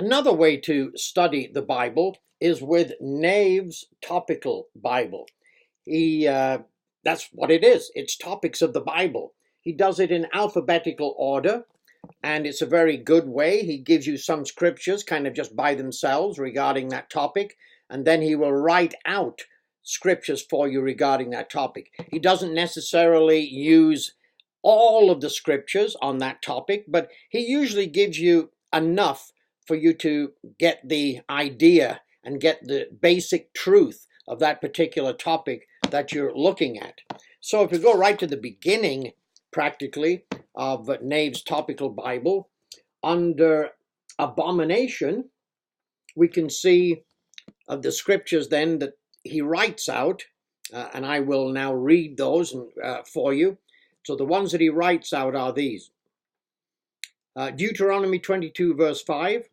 Another way to study the Bible is with Nave's Topical Bible. That's what it is. It's topics of the Bible. He does it in alphabetical order, and it's a very good way. He gives you some scriptures kind of just by themselves regarding that topic, and then he will write out scriptures for you regarding that topic. He doesn't necessarily use all of the scriptures on that topic, but he usually gives you enough for you to get the idea and get the basic truth of that particular topic that you're looking at. So if you go right to the beginning, practically, of Nave's Topical Bible, under abomination, we can see the scriptures then that he writes out, and I will now read those for you. So the ones that he writes out are these. Deuteronomy 22 verse 5,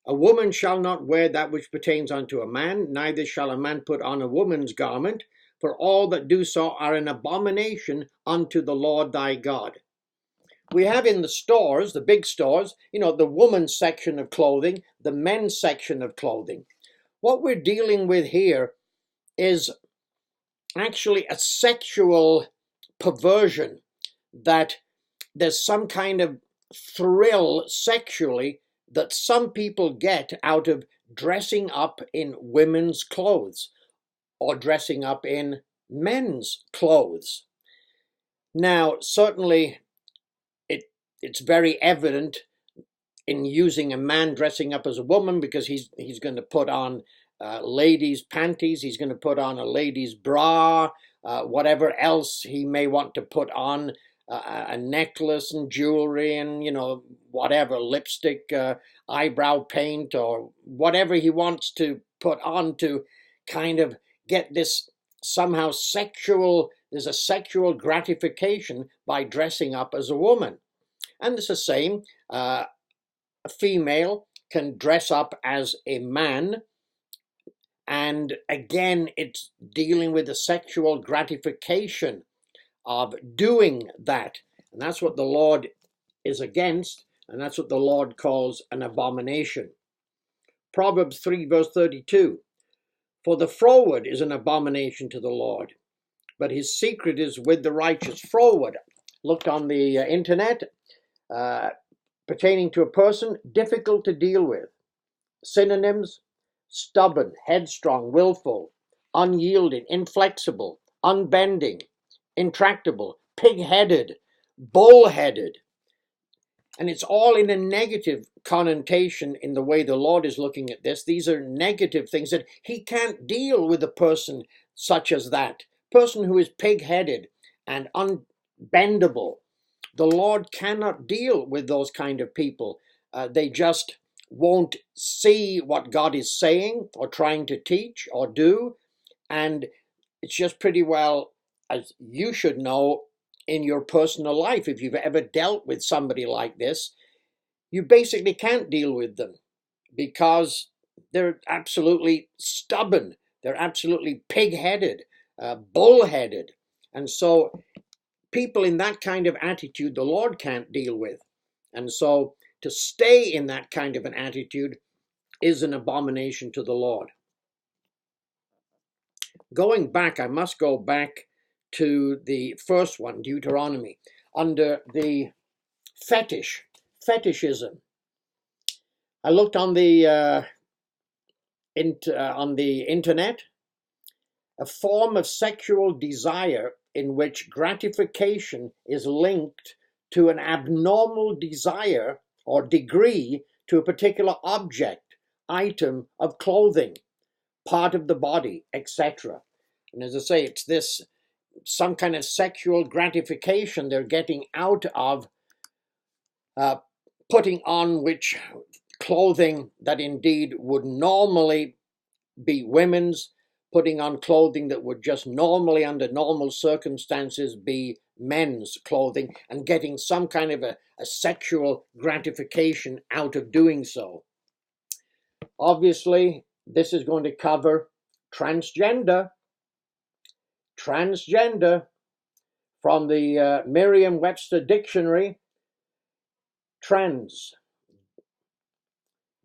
a woman shall not wear that which pertains unto a man, neither shall a man put on a woman's garment, for all that do so are an abomination unto the Lord thy God. We have in the stores, the big stores, the woman's section of clothing, the men's section of clothing. What we're dealing with here is actually a sexual perversion, that there's some kind of thrill sexually that some people get out of dressing up in women's clothes or dressing up in men's clothes. Now, certainly, it's very evident in using a man dressing up as a woman, because he's going to put on ladies' panties, he's going to put on a lady's bra, whatever else he may want to put on, a necklace and jewelry and, whatever, lipstick, eyebrow paint, or whatever he wants to put on to kind of get this somehow there's a sexual gratification by dressing up as a woman. And it's the same, a female can dress up as a man, and again, it's dealing with the sexual gratification of doing that. And that's what the Lord is against, and that's what the Lord calls an abomination. Proverbs 3 verse 32, for the froward is an abomination to the Lord, but his secret is with the righteous. Froward, looked on the internet, pertaining to a person difficult to deal with. Synonyms: stubborn, headstrong, willful, unyielding, inflexible, unbending, intractable, pig-headed, bull-headed. And it's all in a negative connotation in the way the Lord is looking at this. These are negative things, that he can't deal with a person such as that. Person who is pig-headed and unbendable. The Lord cannot deal with those kind of people. They just won't see what God is saying or trying to teach or do. And it's just pretty well, as you should know in your personal life, if you've ever dealt with somebody like this, you basically can't deal with them because they're absolutely stubborn. They're absolutely pig-headed, bull-headed. And so people in that kind of attitude, the Lord can't deal with. And so to stay in that kind of an attitude is an abomination to the Lord. Going back, I must go back to the first one, Deuteronomy, under the fetishism. I looked on the internet, a form of sexual desire in which gratification is linked to an abnormal desire or degree to a particular object, item of clothing, part of the body, etc. And as I say, it's this some kind of sexual gratification they're getting out of putting on which clothing that indeed would normally be women's, putting on clothing that would just normally, under normal circumstances, be men's clothing, and getting some kind of a sexual gratification out of doing so. Obviously, this is going to cover transgender. Transgender, from the Merriam-Webster dictionary, trans,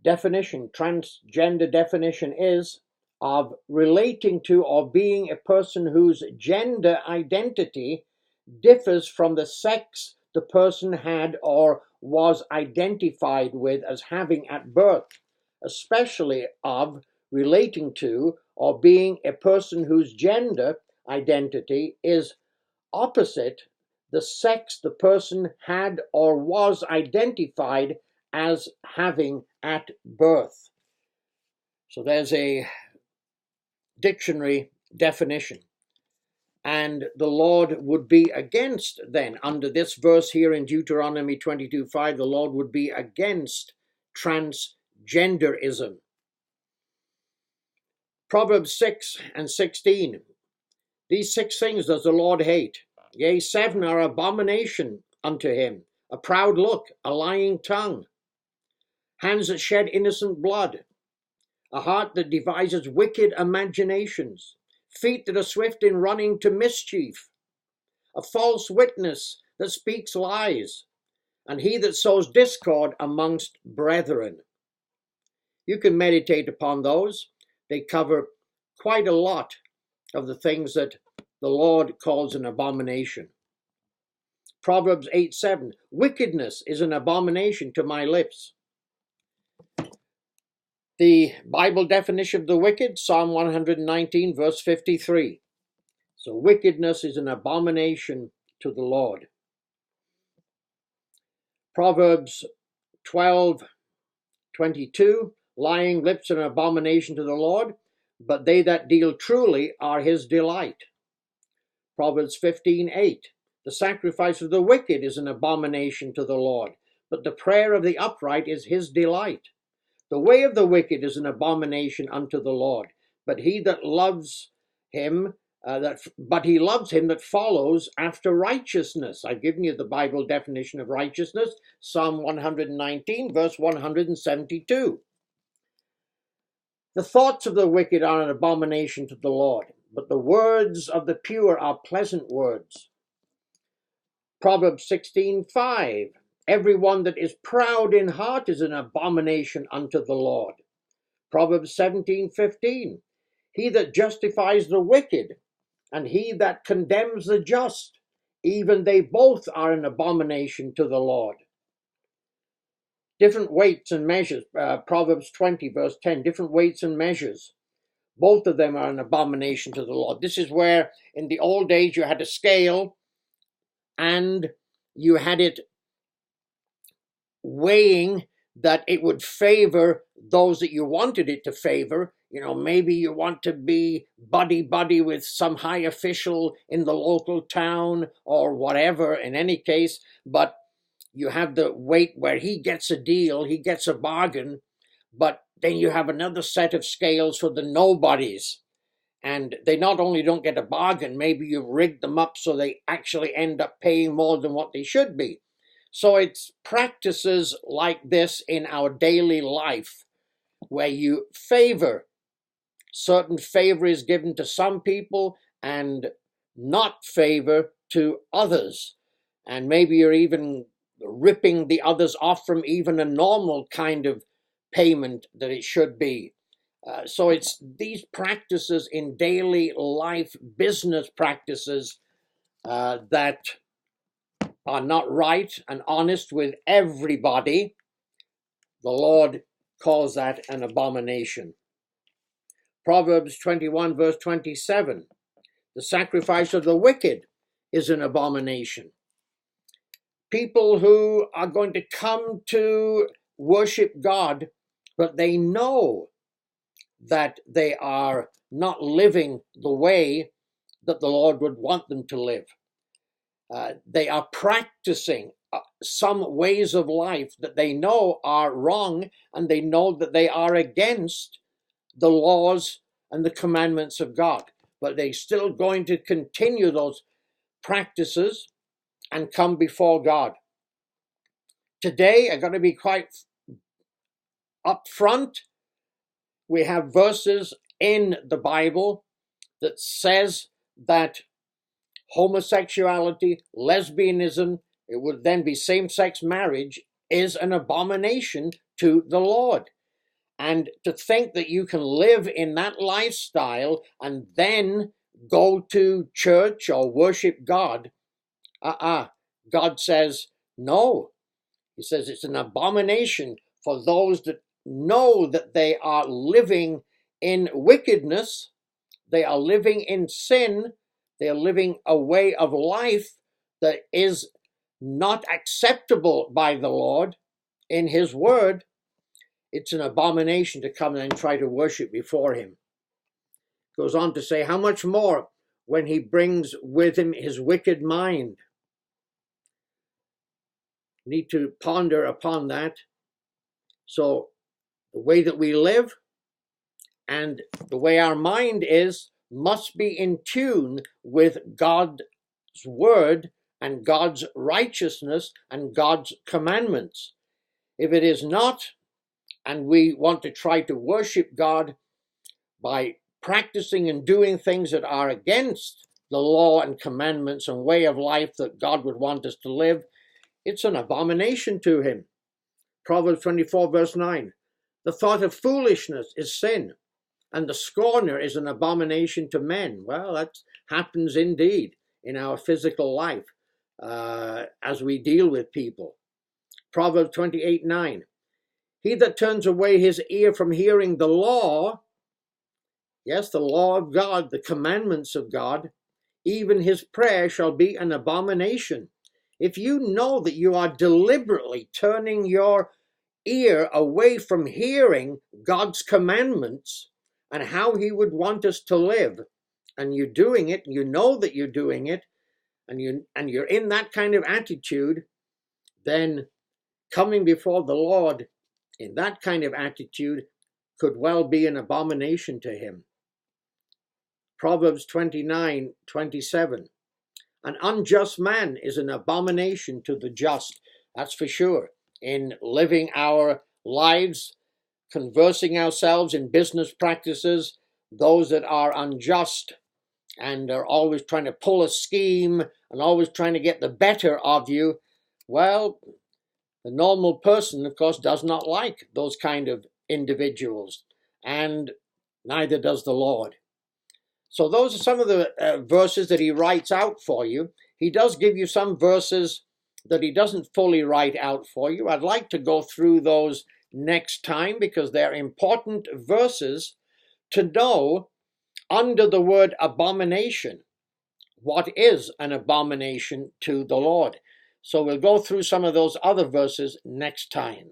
definition, transgender definition is of relating to or being a person whose gender identity differs from the sex the person had or was identified with as having at birth, especially of relating to or being a person whose gender identity is opposite the sex the person had or was identified as having at birth. So there's a dictionary definition. And the Lord would be against, then, under this verse here in Deuteronomy 22:5, the Lord would be against transgenderism. Proverbs 6:16. These 6 things does the Lord hate. Yea, 7 are abomination unto him: a proud look, a lying tongue, hands that shed innocent blood, a heart that devises wicked imaginations, feet that are swift in running to mischief, a false witness that speaks lies, and he that sows discord amongst brethren. You can meditate upon those. They cover quite a lot of the things that the Lord calls an abomination. Proverbs 8:7, wickedness is an abomination to my lips. The Bible definition of the wicked, Psalm 119, verse 53. So wickedness is an abomination to the Lord. Proverbs 12:22, lying lips are an abomination to the Lord, but they that deal truly are his delight. Proverbs 15:8, the sacrifice of the wicked is an abomination to the Lord, but the prayer of the upright is his delight. The way of the wicked is an abomination unto the Lord, but he that loves him, he loves him that follows after righteousness. I've given you the Bible definition of righteousness, Psalm 119, verse 172. The thoughts of the wicked are an abomination to the Lord, but the words of the pure are pleasant words. Proverbs 16:5. Every one that is proud in heart is an abomination unto the Lord. Proverbs 17:15. He that justifies the wicked and he that condemns the just, even they both are an abomination to the Lord. Different weights and measures. Proverbs 20, verse 10. Different weights and measures. Both of them are an abomination to the Lord. This is where in the old days you had a scale and you had it weighing that it would favor those that you wanted it to favor. You know, maybe you want to be buddy with some high official in the local town or whatever, in any case, but you have the weight where he gets a deal, he gets a bargain, but then you have another set of scales for the nobodies. And they not only don't get a bargain, maybe you've rigged them up so they actually end up paying more than what they should be. So it's practices like this in our daily life where you favor. Certain favor is given to some people and not favor to others. And maybe you're even ripping the others off from even a normal kind of payment that it should be. So it's these practices in daily life, business practices that are not right and honest with everybody. The Lord calls that an abomination. Proverbs 21, verse 27. The sacrifice of the wicked is an abomination. People who are going to come to worship God, but they know that they are not living the way that the Lord would want them to live. They are practicing some ways of life that they know are wrong, and they know that they are against the laws and the commandments of God. But they're still going to continue those practices and come before God. Today, I've got to be quite upfront. We have verses in the Bible that says that homosexuality, lesbianism, it would then be same-sex marriage, is an abomination to the Lord. And to think that you can live in that lifestyle and then go to church or worship God, God says no. He says it's an abomination for those that know that they are living in wickedness, they are living in sin, they are living a way of life that is not acceptable by the Lord in his word. It's an abomination to come and try to worship before him. Goes on to say, how much more when he brings with him his wicked mind. Need to ponder upon that. So the way that we live and the way our mind is must be in tune with God's word and God's righteousness and God's commandments. If it is not, and we want to try to worship God by practicing and doing things that are against the law and commandments and way of life that God would want us to live, it's an abomination to him. Proverbs 24 verse 9, the thought of foolishness is sin, and the scorner is an abomination to men. Well, that happens indeed in our physical life as we deal with people. Proverbs 28:9, he that turns away his ear from hearing the law, yes, the law of God, the commandments of God, even his prayer shall be an abomination. If you know that you are deliberately turning your ear away from hearing God's commandments and how he would want us to live, and you're doing it, you know that you're doing it, and you're in that kind of attitude, then coming before the Lord in that kind of attitude could well be an abomination to him. Proverbs 29:27, an unjust man is an abomination to the just. That's for sure. In living our lives, conversing ourselves in business practices, those that are unjust and are always trying to pull a scheme and always trying to get the better of you, well, the normal person, of course, does not like those kind of individuals, and neither does the Lord. So those are some of the verses that he writes out for you. He does give you some verses that he doesn't fully write out for you. I'd like to go through those next time because they're important verses to know under the word abomination what is an abomination to the Lord. So we'll go through some of those other verses next time.